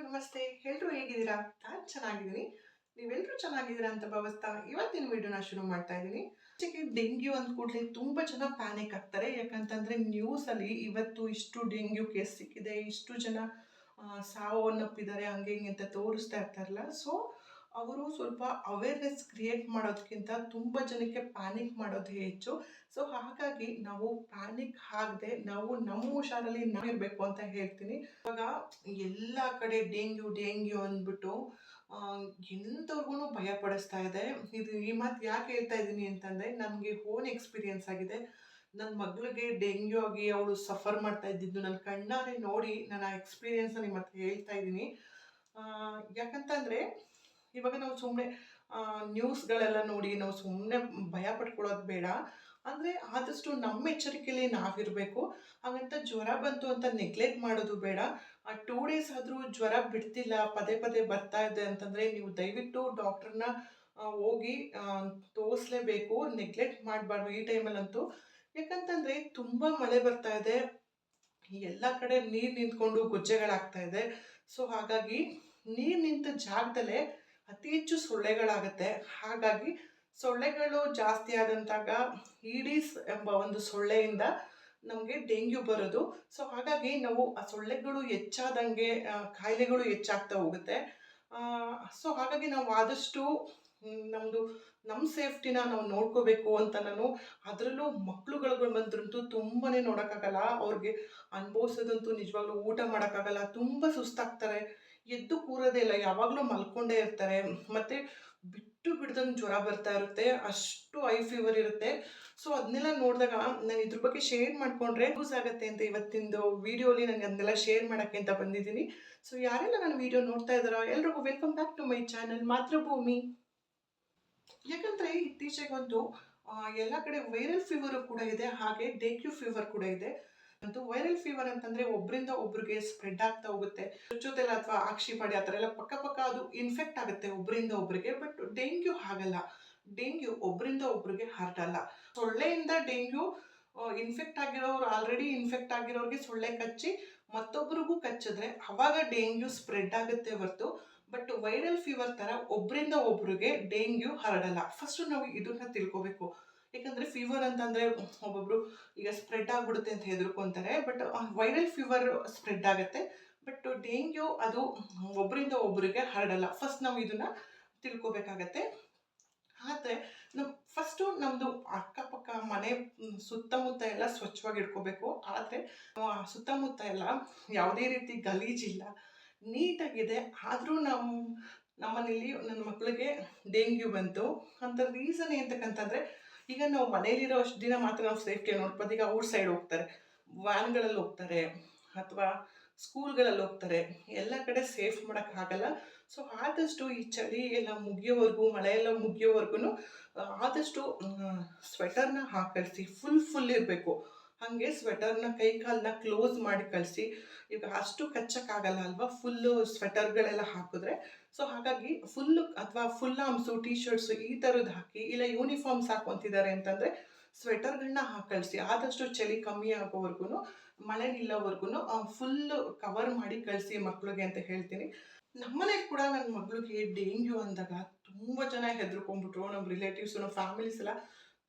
ನಮಸ್ತೆ. ಎಲ್ರೂ ಹೇಗಿದ್ದೀರಾ? ನಾನು ಚೆನ್ನಾಗಿದ್ದೀನಿ. ನೀವೆಲ್ಲರೂ ಚೆನ್ನಾಗಿದ್ದೀರಾ ಅಂತ ಭಾವಿಸ್ತಾ ಇವತ್ತಿನ ವಿಡಿಯೋನ ಶುರು ಮಾಡ್ತಾ ಇದ್ದೀನಿ. ಹೆಚ್ಚಿಗೆ ಡೆಂಗ್ಯೂ ಅಂದ ಕೂಡಲೇ ತುಂಬ ಜನ ಪ್ಯಾನಿಕ್ ಆಗ್ತಾರೆ. ಯಾಕಂತಂದರೆ ನ್ಯೂಸಲ್ಲಿ ಇವತ್ತು ಇಷ್ಟು ಡೆಂಗ್ಯೂ ಕೇಸ್ ಸಿಕ್ಕಿದೆ, ಇಷ್ಟು ಜನ ಸಾವನ್ನಪ್ಪಿದ್ದಾರೆ, ಹಂಗೆ ಹಿಂಗೆ ಅಂತ ತೋರಿಸ್ತಾ ಇರ್ತಾರಲ್ಲ. ಸೊ ಅವರು ಸ್ವಲ್ಪ ಅವೇರ್ನೆಸ್ ಕ್ರಿಯೇಟ್ ಮಾಡೋದಕ್ಕಿಂತ ತುಂಬ ಜನಕ್ಕೆ ಪ್ಯಾನಿಕ್ ಮಾಡೋದು ಹೆಚ್ಚು. ಸೊ ಹಾಗಾಗಿ ನಾವು ಪ್ಯಾನಿಕ್ ಆಗದೆ ನಾವು ನಮ್ಮ ಹುಷಾರಲ್ಲಿ ನಾವಿರಬೇಕು ಅಂತ ಹೇಳ್ತೀನಿ. ಇವಾಗ ಎಲ್ಲ ಕಡೆ ಡೆಂಗ್ಯೂ ಡೆಂಗ್ಯೂ ಅಂದ್ಬಿಟ್ಟು ಎಂಥವ್ರಿಗೂ ಭಯ ಪಡಿಸ್ತಾ ಇದೆ. ಈ ಮಾತು ಯಾಕೆ ಹೇಳ್ತಾ ಇದ್ದೀನಿ ಅಂತಂದರೆ ನನಗೆ ಓನ್ ಎಕ್ಸ್ಪೀರಿಯನ್ಸ್ ಆಗಿದೆ. ನನ್ನ ಮಗಳಿಗೆ ಡೆಂಗ್ಯೂ ಆಗಿ ಅವಳು ಸಫರ್ ಮಾಡ್ತಾ ಇದ್ದಿದ್ದು ನನ್ನ ಕಣ್ಣಾರೆ ನೋಡಿ ನಾನು ಆ ಎಕ್ಸ್ಪೀರಿಯನ್ಸ್ನ ನಿಮ್ಮ ಹತ್ರ ಹೇಳ್ತಾ ಇದ್ದೀನಿ. ಯಾಕಂತಂದರೆ ಇವಾಗ ನಾವು ಸುಮ್ಮನೆ ನ್ಯೂಸ್ಗಳೆಲ್ಲ ನೋಡಿ ನಾವು ಸುಮ್ಮನೆ ಭಯ ಪಡ್ಕೊಳ್ಳೋದು ಬೇಡ. ಅಂದರೆ ಆದಷ್ಟು ನಮ್ಮ ಎಚ್ಚರಿಕೆಯಲ್ಲಿ ನಾವಿರಬೇಕು. ಹಾಗಂತ ಜ್ವರ ಬಂತು ಅಂತ ನೆಗ್ಲೆಕ್ಟ್ ಮಾಡೋದು ಬೇಡ. 2 ಡೇಸ್ ಆದರೂ ಜ್ವರ ಬಿಡ್ತಿಲ್ಲ, ಪದೇ ಪದೇ ಬರ್ತಾ ಇದೆ ಅಂತಂದರೆ ನೀವು ದಯವಿಟ್ಟು ಡಾಕ್ಟ್ರನ್ನ ಹೋಗಿ ತೋರಿಸ್ಲೇಬೇಕು. ನೆಗ್ಲೆಕ್ಟ್ ಮಾಡಬಾರ್ದು ಈ ಟೈಮಲ್ಲಂತೂ. ಯಾಕಂತಂದರೆ ತುಂಬ ಮಳೆ ಬರ್ತಾ ಇದೆ, ಎಲ್ಲ ಕಡೆ ನೀರು ನಿಂತ್ಕೊಂಡು ಗೊಜ್ಜೆಗಳಾಗ್ತಾ ಇದೆ. ಸೊ ಹಾಗಾಗಿ ನೀರು ನಿಂತ ಜಾಗದಲ್ಲೇ ಅತಿ ಹೆಚ್ಚು ಸೊಳ್ಳೆಗಳಾಗುತ್ತೆ. ಹಾಗಾಗಿ ಸೊಳ್ಳೆಗಳು ಜಾಸ್ತಿ ಆದಂತಾಗ ಈಡೀಸ್ ಎಂಬ ಒಂದು ಸೊಳ್ಳೆಯಿಂದ ನಮಗೆ ಡೆಂಗ್ಯೂ ಬರೋದು. ಸೊ ಹಾಗಾಗಿ ನಾವು ಆ ಸೊಳ್ಳೆಗಳು ಹೆಚ್ಚಾದಂಗೆ ಕಾಯಿಲೆಗಳು ಹೆಚ್ಚಾಗ್ತಾ ಹೋಗುತ್ತೆ. ಸೊ ಹಾಗಾಗಿ ನಾವು ಆದಷ್ಟು ನಮ್ಮದು ನಮ್ಮ ಸೇಫ್ಟಿನ ನಾವು ನೋಡ್ಕೋಬೇಕು ಅಂತ ನಾನು, ಅದರಲ್ಲೂ ಮಕ್ಳುಗಳು ಬಂದ್ರಂತೂ ತುಂಬಾ ನೋಡೋಕ್ಕಾಗಲ್ಲ. ಅವ್ರಿಗೆ ಅನುಭವಿಸೋದಂತೂ ನಿಜವಾಗ್ಲೂ ಊಟ ಮಾಡೋಕ್ಕಾಗಲ್ಲ, ತುಂಬ ಸುಸ್ತಾಗ್ತಾರೆ, ಎದ್ದು ಕೂರೋದೇ ಇಲ್ಲ, ಯಾವಾಗಲೂ ಮಲ್ಕೊಂಡೇ ಇರ್ತಾರೆ. ಮತ್ತು ಬಿಟ್ಟು ಬಿಡ್ದಂಗೆ ಜ್ವರ ಬರ್ತಾ ಇರುತ್ತೆ, ಅಷ್ಟು ಹೈ ಫೀವರ್ ಇರುತ್ತೆ. ಸೊ ಅದನ್ನೆಲ್ಲ ನೋಡಿದಾಗ ನಾನು ಇದ್ರ ಬಗ್ಗೆ ಶೇರ್ ಮಾಡಿಕೊಂಡ್ರೆ ಯೂಸ್ ಆಗುತ್ತೆ ಅಂತ ಇವತ್ತಿಂದು ವೀಡಿಯೋಲಿ ನನಗೆ ಅದನ್ನೆಲ್ಲ ಶೇರ್ ಮಾಡೋಕ್ಕೆ ಅಂತ ಬಂದಿದ್ದೀನಿ. ಸೊ ಯಾರೆಲ್ಲ ನನ್ನ ವೀಡಿಯೋ ನೋಡ್ತಾ ಇದ್ದಾರೋ ಎಲ್ರಿಗೂ welcome back to my channel Mathrubhumi. ಯಾಕಂದರೆ ಇತ್ತೀಚೆಗಂತೂ ಎಲ್ಲ ಕಡೆ ವೈರಲ್ ಫೀವರು ಕೂಡ ಇದೆ, ಹಾಗೆ ಡೆಂಗ್ಯೂ ಫೀವರ್ ಕೂಡ ಇದೆ. ಅಂತೂ ವೈರಲ್ ಫೀವರ್ ಅಂತಂದರೆ ಒಬ್ಬರಿಂದ ಒಬ್ರಿಗೆ ಸ್ಪ್ರೆಡ್ ಆಗ್ತಾ ಹೋಗುತ್ತೆ. ಜೊತೆಲ್ಲ ಅಥವಾ ಆಕ್ಷಿಪಡಿ ಆ ಥರ ಎಲ್ಲ ಪಕ್ಕ ಅದು ಇನ್ಫೆಕ್ಟ್ ಆಗುತ್ತೆ ಒಬ್ಬರಿಂದ ಒಬ್ರಿಗೆ. ಬಟ್ ಡೆಂಗ್ಯೂ ಹಾಗಲ್ಲ. ಡೆಂಗ್ಯೂ ಒಬ್ಬರಿಂದ ಒಬ್ರಿಗೆ ಹರಡಲ್ಲ. ಸೊಳ್ಳೆಯಿಂದ ಡೆಂಗ್ಯೂ ಇನ್ಫೆಕ್ಟ್ ಆಗಿರೋರು, ಆಲ್ರೆಡಿ ಇನ್ಫೆಕ್ಟ್ ಆಗಿರೋರಿಗೆ ಸೊಳ್ಳೆ ಕಚ್ಚಿ ಮತ್ತೊಬ್ಬರಿಗೂ ಕಚ್ಚಿದ್ರೆ ಅವಾಗ ಡೆಂಗ್ಯೂ ಸ್ಪ್ರೆಡ್ ಆಗುತ್ತೆ ಹೊರತು, ಬಟ್ ವೈರಲ್ ಫೀವರ್ ಥರ ಒಬ್ಬರಿಂದ ಒಬ್ರಿಗೆ ಡೆಂಗ್ಯೂ ಹರಡಲ್ಲ. ಫಸ್ಟು ನಾವು ಇದನ್ನ ತಿಳ್ಕೊಬೇಕು. ಯಾಕಂದರೆ ಫೀವರ್ ಅಂತಂದರೆ ಒಬ್ಬೊಬ್ಬರು ಈಗ ಸ್ಪ್ರೆಡ್ ಆಗಿಬಿಡುತ್ತೆ ಅಂತ ಹೆದರ್ಕೊತಾರೆ. ಬಟ್ ವೈರಲ್ ಫೀವರ್ ಸ್ಪ್ರೆಡ್ ಆಗುತ್ತೆ, ಬಟ್ ಡೆಂಗ್ಯೂ ಅದು ಒಬ್ಬರಿಂದ ಒಬ್ಬರಿಗೆ ಹರಡಲ್ಲ. ಫಸ್ಟ್ ನಾವು ಇದನ್ನು ತಿಳ್ಕೊಬೇಕಾಗತ್ತೆ. ಆದರೆ ನಾವು ಫಸ್ಟು ನಮ್ಮದು ಅಕ್ಕಪಕ್ಕ ಮನೆ ಸುತ್ತಮುತ್ತ ಎಲ್ಲ ಸ್ವಚ್ಛವಾಗಿ ಇಟ್ಕೋಬೇಕು. ಆದರೆ ಸುತ್ತಮುತ್ತ ಎಲ್ಲ ಯಾವುದೇ ರೀತಿ ಗಲೀಜಿಲ್ಲ, ನೀಟಾಗಿದೆ. ಆದರೂ ನಮ್ಮನೇಲಿ ನನ್ನ ಮಕ್ಕಳಿಗೆ ಡೆಂಗ್ಯೂ ಬಂತು ಅಂತ ರೀಸನ್ ಏನಂತಕ್ಕಂತಂದರೆ, ಈಗ ನಾವು ಮನೇಲಿರೋ ಅಷ್ಟು ದಿನ ಮಾತ್ರ ನಾವು ಸೇಫ್ಟಿ ನೋಡ್ಬೋದು. ಈಗ ಔಟ್ ಸೈಡ್ ಹೋಗ್ತಾರೆ, ವ್ಯಾನ್ಗಳಲ್ಲಿ ಹೋಗ್ತಾರೆ, ಅಥವಾ ಸ್ಕೂಲ್ಗಳಲ್ಲಿ ಹೋಗ್ತಾರೆ, ಎಲ್ಲ ಕಡೆ ಸೇಫ್ ಮಾಡೋಕ್ಕಾಗಲ್ಲ. ಸೊ ಆದಷ್ಟು ಈ ಚಳಿ ಎಲ್ಲ ಮುಗಿಯೋವರೆಗೂ, ಮಳೆ ಎಲ್ಲ ಮುಗಿಯೋವರೆಗೂ ಆದಷ್ಟು ಸ್ವೆಟರ್ನ ಹಾಕಿ ಕಳಿಸಿ. ಫುಲ್ ಇರಬೇಕು. ಹಾಗೆ ಸ್ವೆಟರ್ನ ಕೈ ಕಾಲನ್ನ ಕ್ಲೋಸ್ ಮಾಡಿ ಕಳಿಸಿ. ಈಗ ಅಷ್ಟು ಕಚ್ಚಕ್ಕಾಗಲ್ಲ ಅಲ್ವಾ ಫುಲ್ಲು ಸ್ವೆಟರ್ಗಳೆಲ್ಲ ಹಾಕಿದ್ರೆ. ಸೊ ಹಾಗಾಗಿ ಫುಲ್ ಆರ್ಮ್ಸು, ಟೀ ಶರ್ಟ್ಸು ಈ ಥರದ್ದು ಹಾಕಿ, ಇಲ್ಲ ಯೂನಿಫಾರ್ಮ್ಸ್ ಹಾಕೊತಿದ್ದಾರೆ ಅಂತಂದರೆ ಸ್ವೆಟರ್ಗಳನ್ನ ಹಾಕಿ ಕಳಿಸಿ. ಆದಷ್ಟು ಚಳಿ ಕಮ್ಮಿ ಆಗೋವರೆಗೂ, ಮಳೆ ನಿಲ್ಲೋವರೆಗೂ ಫುಲ್ಲು ಕವರ್ ಮಾಡಿ ಕಳಿಸಿ ಮಕ್ಕಳಿಗೆ ಅಂತ ಹೇಳ್ತೀನಿ. ನಮ್ಮನೇಲಿ ಕೂಡ ನನ್ನ ಮಗಳಿಗೆ ಡೆಂಗ್ಯೂ ಅಂದಾಗ ತುಂಬ ಜನ ಹೆದರ್ಕೊಂಡ್ಬಿಟ್ರು. ನಮ್ಮ ರಿಲೇಟಿವ್ಸು, ನಮ್ಮ ಫ್ಯಾಮಿಲೀಸ್ ಎಲ್ಲ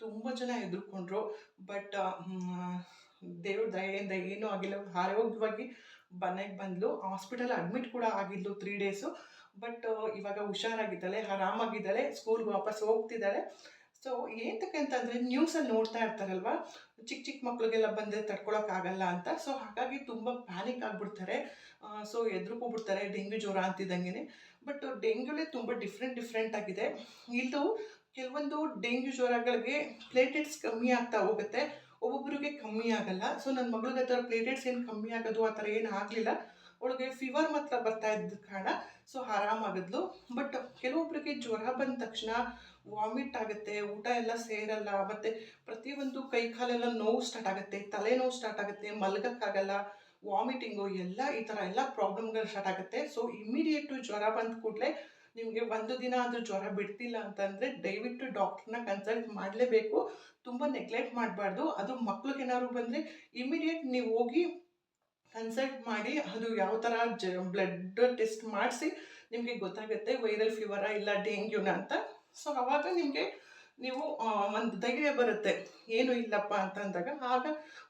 ತುಂಬ ಜನ ಹೆದರ್ಕೊಂಡ್ರು. ಬಟ್ ದೇವ್ರ ದಯೆಯಿಂದ ಏನೂ ಆಗಿಲ್ಲ, ಆರೋಗ್ಯವಾಗಿ ಮನೆಗೆ ಬಂದಳು. ಹಾಸ್ಪಿಟಲ್ ಅಡ್ಮಿಟ್ ಕೂಡ ಆಗಿದ್ಲು 3 ಡೇಸು. ಬಟ್ ಇವಾಗ ಹುಷಾರಾಗಿದ್ದಾಳೆ, ಆರಾಮಾಗಿದ್ದಾಳೆ, ಸ್ಕೂಲ್ಗೆ ವಾಪಸ್ ಹೋಗ್ತಿದ್ದಾಳೆ. ಸೊ ಏನಕ್ಕೆ ಅಂತಂದರೆ ನ್ಯೂಸಲ್ಲಿ ನೋಡ್ತಾ ಇರ್ತಾರಲ್ವ, ಚಿಕ್ಕ ಮಕ್ಕಳಿಗೆಲ್ಲ ಬಂದರೆ ತಡ್ಕೊಳಕ್ಕಾಗಲ್ಲ ಅಂತ. ಸೊ ಹಾಗಾಗಿ ತುಂಬ ಪ್ಯಾನಿಕ್ ಆಗಿಬಿಡ್ತಾರೆ. ಸೊ ಹೆದ್ರುಕೊಂಡ್ಬಿಡ್ತಾರೆ ಡೆಂಗ್ಯೂ ಜ್ವರ ಅಂತಿದ್ದಂಗೆ. ಬಟ್ ಡೆಂಗ್ಯೂಲೇ ತುಂಬ ಡಿಫ್ರೆಂಟ್ ಆಗಿದೆ. ಇದು ಕೆಲವೊಂದು ಡೆಂಗ್ಯೂ ಜ್ವರಗಳಿಗೆ ಪ್ಲೇಟೆಟ್ಸ್ ಕಮ್ಮಿ ಆಗ್ತಾ ಹೋಗುತ್ತೆ, ಒಬ್ಬೊಬ್ಬರಿಗೆ ಕಮ್ಮಿ ಆಗಲ್ಲ. ಸೊ ನನ್ನ ಮಗಳಿಗೆ ಆ ಥರ ಪ್ಲೇಟೆಟ್ಸ್ ಏನು ಕಮ್ಮಿ ಆಗೋದು ಆ ಥರ ಏನು ಆಗಲಿಲ್ಲ. ಅವಳಿಗೆ ಫೀವರ್ ಮಾತ್ರ ಬರ್ತಾ ಇದ್ದ ಕಾರಣ ಸೊ ಆರಾಮಾಗಿದ್ಲು. ಬಟ್ ಕೆಲವೊಬ್ಬರಿಗೆ ಜ್ವರ ಬಂದ ತಕ್ಷಣ ವಾಮಿಟ್ ಆಗುತ್ತೆ, ಊಟ ಎಲ್ಲ ಸೇರಲ್ಲ, ಮತ್ತು ಪ್ರತಿಯೊಂದು ಕೈ ಕಾಲೆಲ್ಲ ನೋವು ಸ್ಟಾರ್ಟ್ ಆಗುತ್ತೆ, ತಲೆನೋವು ಸ್ಟಾರ್ಟ್ ಆಗುತ್ತೆ, ಮಲಗೋಕ್ಕಾಗಲ್ಲ, ವಾಮಿಟಿಂಗು ಎಲ್ಲ ಈ ಥರ ಎಲ್ಲ ಪ್ರಾಬ್ಲಮ್ಗಳು ಸ್ಟಾರ್ಟ್ ಆಗುತ್ತೆ. ಸೊ ಇಮ್ಮಿಡಿಯೇಟು ಜ್ವರ ಬಂದ ಕೂಡಲೇ ನಿಮಗೆ 1 ದಿನ ಆದರೂ ಜ್ವರ ಬಿಡ್ತಿಲ್ಲ ಅಂತಂದರೆ ದಯವಿಟ್ಟು ಡಾಕ್ಟ್ರನ್ನ ಕನ್ಸಲ್ಟ್ ಮಾಡಲೇಬೇಕು. ತುಂಬ ನೆಗ್ಲೆಕ್ಟ್ ಮಾಡಬಾರ್ದು. ಅದು ಮಕ್ಳಿಗೆ ಏನಾದ್ರು ಬಂದರೆ ಇಮ್ಮಿಡಿಯೇಟ್ ನೀವು ಹೋಗಿ ಕನ್ಸಲ್ಟ್ ಮಾಡಿ ಅದು ಯಾವ ಥರ ಬ್ಲಡ್ ಟೆಸ್ಟ್ ಮಾಡಿಸಿ ನಿಮಗೆ ಗೊತ್ತಾಗುತ್ತೆ ವೈರಲ್ ಫೀವರಾ ಇಲ್ಲ ಡೆಂಗ್ಯೂನ ಅಂತ. ಸೊ ಅವಾಗ ನಿಮಗೆ ನೀವು ಒಂದು ಧೈರ್ಯ ಬರುತ್ತೆ, ಏನೂ ಇಲ್ಲಪ್ಪ ಅಂತ ಅಂದಾಗ ಆಗ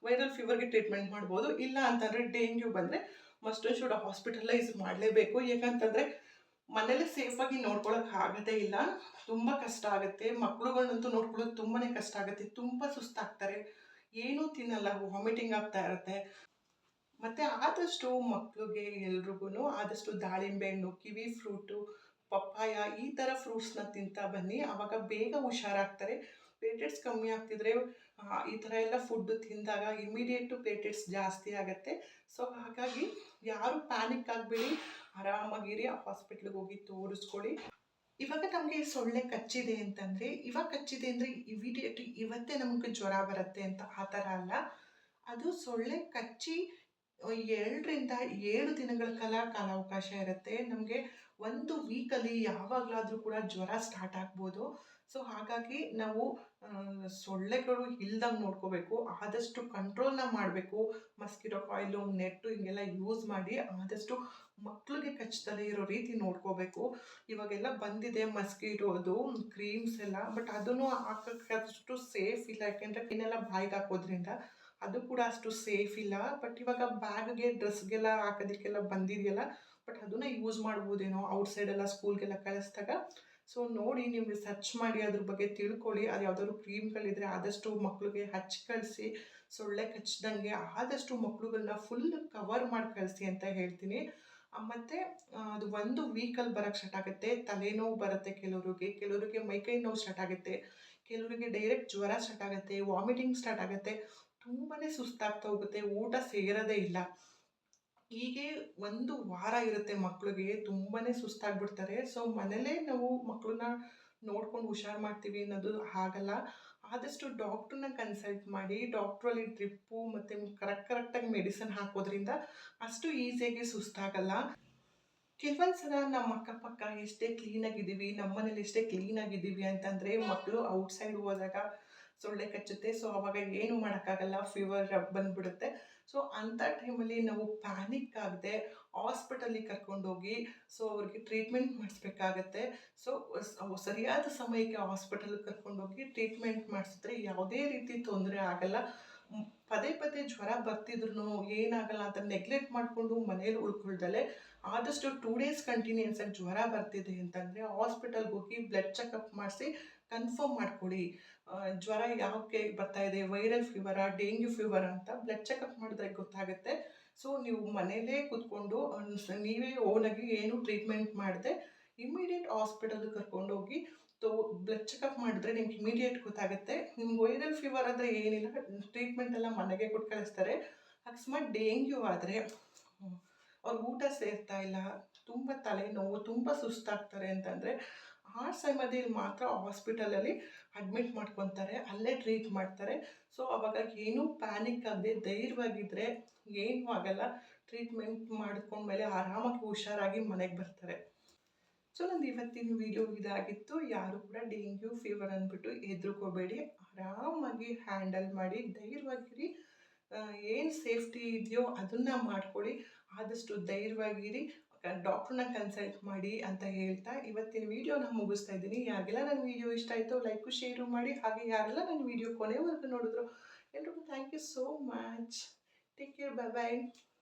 ವೈರಲ್ ಫೀವರ್ಗೆ ಟ್ರೀಟ್ಮೆಂಟ್ ಮಾಡ್ಬೋದು. ಇಲ್ಲ ಅಂತಂದರೆ ಡೆಂಗ್ಯೂ ಬಂದರೆ ಮಸ್ಟ್ ಆ್ಯಂಡ್ ಶುಡ್ ಹಾಸ್ಪಿಟಲೈಸ್ ಮಾಡಲೇಬೇಕು. ಯಾಕಂತಂದರೆ ಮನೇಲಿ ಸೇಫಾಗಿ ನೋಡ್ಕೊಳಕ್ಕೆ ಆಗೋದೇ ಇಲ್ಲ, ತುಂಬ ಕಷ್ಟ ಆಗುತ್ತೆ. ಮಕ್ಳುಗಳನ್ನಂತೂ ನೋಡ್ಕೊಳ್ಳೋದು ತುಂಬಾ ಕಷ್ಟ ಆಗುತ್ತೆ, ತುಂಬ ಸುಸ್ತಾಗ್ತಾರೆ, ಏನೂ ತಿನ್ನಲ್ಲ, ವಾಮಿಟಿಂಗ್ ಆಗ್ತಾ ಇರುತ್ತೆ. ಮತ್ತು ಆದಷ್ಟು ಮಕ್ಳಿಗೆ ಎಲ್ರಿಗೂ ಆದಷ್ಟು ದಾಳಿಂಬೆ ಹಣ್ಣು, ಕಿವಿ ಫ್ರೂಟು, ಪಪ್ಪಾಯ ಈ ಥರ ಫ್ರೂಟ್ಸ್ನ ತಿಂತಾ ಬನ್ನಿ. ಆವಾಗ ಬೇಗ ಹುಷಾರಾಗ್ತಾರೆ. ಪ್ಲೇಟೆಟ್ಸ್ ಕಮ್ಮಿ ಆಗ್ತಿದ್ರೆ ಈ ಥರ ಎಲ್ಲ ಫುಡ್ಡು ತಿಂದಾಗ ಇಮಿಡಿಯೇಟು ಪ್ಲೇಟೆಟ್ಸ್ ಜಾಸ್ತಿ ಆಗುತ್ತೆ. ಸೊ ಹಾಗಾಗಿ ಯಾರು ಪ್ಯಾನಿಕ್ ಆಗಬೇಡಿ, ಆರಾಮಾಗಿರಿ, ಹಾಸ್ಪಿಟ್ಲಿಗೆ ಹೋಗಿ ತೋರಿಸ್ಕೊಳ್ಳಿ. ಇವಾಗ ನಮಗೆ ಸೊಳ್ಳೆ ಕಚ್ಚಿದೆ ಅಂತಂದರೆ, ಇವಾಗ ಕಚ್ಚಿದೆ ಅಂದರೆ ಇಮಿಡಿಯೇಟ್ ಇವತ್ತೇ ನಮಗೆ ಜ್ವರ ಬರುತ್ತೆ ಅಂತ ಆ ಥರ ಅಲ್ಲ. ಅದು ಸೊಳ್ಳೆ ಕಚ್ಚಿ 2ರಿಂದ 7 ದಿನಗಳ ಕಾಲಾವಕಾಶ ಇರುತ್ತೆ. ನಮಗೆ ಒಂದು ವೀಕಲ್ಲಿ ಯಾವಾಗಲಾದರೂ ಕೂಡ ಜ್ವರ ಸ್ಟಾರ್ಟ್ ಆಗ್ಬೋದು. ಸೊ ಹಾಗಾಗಿ ನಾವು ಸೊಳ್ಳೆಗಳು ಇಲ್ದಂಗೆ ನೋಡ್ಕೋಬೇಕು, ಆದಷ್ಟು ಕಂಟ್ರೋಲ್ನ ಮಾಡಬೇಕು. ಮಸ್ಕಿಟೋ ಕಾಯಿಲು, ನೆಟ್ಟು ಹಿಂಗೆಲ್ಲ ಯೂಸ್ ಮಾಡಿ ಆದಷ್ಟು ಮಕ್ಳಿಗೆ ಕಚ್ಚದಲ್ಲೇ ಇರೋ ರೀತಿ ನೋಡ್ಕೋಬೇಕು. ಇವಾಗೆಲ್ಲ ಬಂದಿದೆ ಮಸ್ಕಿಟೋದು ಕ್ರೀಮ್ಸ್ ಎಲ್ಲ, ಬಟ್ ಅದನ್ನು ಹಾಕೋಕ್ಕೆ ಅಷ್ಟು ಸೇಫ್ ಇಲ್ಲ. ಯಾಕೆಂದರೆ ಇನ್ನೆಲ್ಲ ಬಾಯಿಗೆ ಹಾಕೋದ್ರಿಂದ ಅದು ಕೂಡ ಅಷ್ಟು ಸೇಫ್ ಇಲ್ಲ. ಬಟ್ ಇವಾಗ ಬ್ಯಾಗ್ಗೆ ಡ್ರೆಸ್ಗೆಲ್ಲ ಹಾಕೋದಕ್ಕೆಲ್ಲ ಬಂದಿದೆಯಲ್ಲ, ಬಟ್ ಅದನ್ನು ಯೂಸ್ ಮಾಡ್ಬೋದೇನೋ ಔಟ್ಸೈಡೆಲ್ಲ ಸ್ಕೂಲ್ಗೆಲ್ಲ ಕಳಿಸ್ದಾಗ. ಸೊ ನೋಡಿ, ನಿಮಗೆ ಸರ್ಚ್ ಮಾಡಿ ಅದ್ರ ಬಗ್ಗೆ ತಿಳ್ಕೊಳ್ಳಿ. ಅದು ಯಾವುದಾದ್ರು ಕ್ರೀಮ್ಗಳಿದ್ರೆ ಆದಷ್ಟು ಮಕ್ಳಿಗೆ ಹಚ್ಚಿ ಕಳಿಸಿ, ಸೊಳ್ಳೆ ಕಚ್ಚಿದಂಗೆ ಆದಷ್ಟು ಮಕ್ಳುಗಳನ್ನ ಫುಲ್ ಕವರ್ ಮಾಡಿ ಕಳಿಸಿ ಅಂತ ಹೇಳ್ತೀನಿ. ಮತ್ತು ಅದು ಒಂದು ವೀಕಲ್ಲಿ ಬರೋಕ್ಕೆ ಸ್ಟಾರ್ಟ್ ಆಗುತ್ತೆ. ತಲೆನೋವು ಬರುತ್ತೆ ಕೆಲವರಿಗೆ ಮೈಕೈ ನೋವು ಸ್ಟಾರ್ಟ್ ಆಗುತ್ತೆ, ಕೆಲವರಿಗೆ ಡೈರೆಕ್ಟ್ ಜ್ವರ ಸ್ಟಾರ್ಟ್ ಆಗುತ್ತೆ, ವಾಮಿಟಿಂಗ್ ಸ್ಟಾರ್ಟ್ ಆಗುತ್ತೆ, ತುಂಬಾ ಸುಸ್ತಾಗ್ತಾ ಹೋಗುತ್ತೆ, ಊಟ ಸೇರೋದೇ ಇಲ್ಲ. ಹೀಗೆ ಒಂದು ವಾರ ಇರುತ್ತೆ ಮಕ್ಳಿಗೆ, ತುಂಬಾ ಸುಸ್ತಾಗ್ಬಿಡ್ತಾರೆ. ಸೊ ಮನೇಲೇ ನಾವು ಮಕ್ಕಳನ್ನ ನೋಡ್ಕೊಂಡು ಹುಷಾರು ಮಾಡ್ತೀವಿ ಅನ್ನೋದು ಆಗಲ್ಲ. ಆದಷ್ಟು ಡಾಕ್ಟ್ರನ್ನ ಕನ್ಸಲ್ಟ್ ಮಾಡಿ, ಡಾಕ್ಟ್ರಲ್ಲಿ ಡ್ರಿಪ್ಪು ಮತ್ತು ಕರೆಕ್ಟಾಗಿ ಮೆಡಿಸಿನ್ ಹಾಕೋದ್ರಿಂದ ಅಷ್ಟು ಈಸಿಯಾಗಿ ಸುಸ್ತಾಗಲ್ಲ. ಕೆಲವೊಂದು ಸಲ ನಮ್ಮ ಅಕ್ಕಪಕ್ಕ ಎಷ್ಟೇ ಕ್ಲೀನಾಗಿದ್ದೀವಿ, ನಮ್ಮ ಮನೇಲಿ ಎಷ್ಟೇ ಕ್ಲೀನಾಗಿದ್ದೀವಿ ಅಂತಂದರೆ ಮಕ್ಕಳು ಔಟ್ಸೈಡ್ ಹೋದಾಗ ಸೊಳ್ಳೆ ಕಚ್ಚುತ್ತೆ. ಸೊ ಅವಾಗ ಏನು ಮಾಡೋಕ್ಕಾಗಲ್ಲ, ಫೀವರ್ ಬಂದುಬಿಡುತ್ತೆ. ಸೊ ಅಂಥ ಟೈಮಲ್ಲಿ ನಾವು ಪ್ಯಾನಿಕ್ ಆಗದೆ ಹಾಸ್ಪಿಟಲಿಗೆ ಕರ್ಕೊಂಡೋಗಿ ಸೊ ಅವ್ರಿಗೆ ಟ್ರೀಟ್ಮೆಂಟ್ ಮಾಡಿಸ್ಬೇಕಾಗತ್ತೆ. ಸೊ ಸರಿಯಾದ ಸಮಯಕ್ಕೆ ಹಾಸ್ಪಿಟಲ್ಗೆ ಕರ್ಕೊಂಡೋಗಿ ಟ್ರೀಟ್ಮೆಂಟ್ ಮಾಡಿಸಿದ್ರೆ ಯಾವುದೇ ರೀತಿ ತೊಂದರೆ ಆಗಲ್ಲ. ಪದೇ ಪದೇ ಜ್ವರ ಬರ್ತಿದ್ರು ಏನಾಗಲ್ಲ ಅಂತ ನೆಗ್ಲೆಕ್ಟ್ ಮಾಡಿಕೊಂಡು ಮನೇಲಿ ಉಳ್ಕೊಳ್ದಲೆ ಆದಷ್ಟು 2 ಡೇಸ್ ಕಂಟಿನ್ಯೂಸ್ ಆಗಿ ಜ್ವರ ಬರ್ತಿದೆ ಅಂತಂದರೆ ಹಾಸ್ಪಿಟಲ್ಗೆ ಹೋಗಿ ಬ್ಲಡ್ ಚೆಕಪ್ ಮಾಡಿಸಿ ಕನ್ಫರ್ಮ್ ಮಾಡ್ಕೊಳ್ಳಿ. ಜ್ವರ ಯಾಕೆ ಬರ್ತಾ ಇದೆ, ವೈರಲ್ ಫೀವರಾ ಡೆಂಗ್ಯೂ ಫೀವರ್ ಅಂತ ಬ್ಲಡ್ ಚೆಕಪ್ ಮಾಡಿದ್ರೆ ಗೊತ್ತಾಗುತ್ತೆ. ಸೊ ನೀವು ಮನೇಲೇ ಕೂತ್ಕೊಂಡು ನೀವೇ ಓನಾಗಿ ಏನು ಟ್ರೀಟ್ಮೆಂಟ್ ಮಾಡದೆ ಇಮಿಡಿಯೇಟ್ ಹಾಸ್ಪಿಟಲ್ಗೆ ಕರ್ಕೊಂಡೋಗಿ ಬ್ಲಡ್ ಚೆಕಪ್ ಮಾಡಿದ್ರೆ ನಿಮ್ಗೆ ಇಮಿಡಿಯೇಟ್ ಗೊತ್ತಾಗುತ್ತೆ. ನಿಮ್ಗೆ ವೈರಲ್ ಫೀವರ್ ಅಂದರೆ ಏನಿಲ್ಲ, ಟ್ರೀಟ್ಮೆಂಟ್ ಎಲ್ಲ ಮನೆಗೆ ಕೊಟ್ಟು ಕಳಿಸ್ತಾರೆ. ಅಕಸ್ಮಾತ್ ಡೆಂಗ್ಯೂ ಆದರೆ ಅವ್ರು ಊಟ ಸೇರ್ತಾ ಇಲ್ಲ, ತುಂಬ ತಲೆನೋವು, ತುಂಬ ಸುಸ್ತಾಗ್ತಾರೆ ಅಂತಂದರೆ ಆ ಸಮಯದಲ್ಲಿ ಮಾತ್ರ ಹಾಸ್ಪಿಟಲಲ್ಲಿ ಅಡ್ಮಿಟ್ ಮಾಡ್ಕೊತಾರೆ, ಅಲ್ಲೇ ಟ್ರೀಟ್ ಮಾಡ್ತಾರೆ. ಸೊ ಅವಾಗ ಏನೂ ಪ್ಯಾನಿಕ್ ಆಗದೆ ಧೈರ್ಯವಾಗಿದ್ದರೆ ಏನೂ ಆಗಲ್ಲ. ಟ್ರೀಟ್ಮೆಂಟ್ ಮಾಡ್ಕೊಂಡ್ಮೇಲೆ ಆರಾಮಾಗಿ ಹುಷಾರಾಗಿ ಮನೆಗೆ ಬರ್ತಾರೆ. ಸೊ ನಂದು ಇವತ್ತಿನ ವಿಡಿಯೋ ಇದಾಗಿತ್ತು. ಯಾರು ಕೂಡ ಡೆಂಗ್ಯೂ ಫೀವರ್ ಅಂದ್ಬಿಟ್ಟು ಹೆದರ್ಕೋಬೇಡಿ, ಆರಾಮಾಗಿ ಹ್ಯಾಂಡಲ್ ಮಾಡಿ ಧೈರ್ಯವಾಗಿರಿ. ಏನು ಸೇಫ್ಟಿ ಇದೆಯೋ ಅದನ್ನು ಮಾಡ್ಕೊಳ್ಳಿ, ಆದಷ್ಟು ಧೈರ್ಯವಾಗಿರಿ, ಡಾಕ್ಟ್ರನ್ನ ಕನ್ಸಲ್ಟ್ ಮಾಡಿ ಅಂತ ಹೇಳ್ತಾ ಇವತ್ತಿನ ವೀಡಿಯೋನ ಮುಗಿಸ್ತಾ ಇದ್ದೀನಿ. ಯಾರಿಗೆಲ್ಲ ನನ್ನ ವೀಡಿಯೋ ಇಷ್ಟ ಆಯಿತು ಲೈಕು ಶೇರು ಮಾಡಿ. ಹಾಗೆ ಯಾರೆಲ್ಲ ನನ್ನ ವೀಡಿಯೋ ಕೊನೆವರೆಗೂ ನೋಡಿದ್ರು ಎಲ್ರಿಗೂ thank you so much. Take care, bye bye.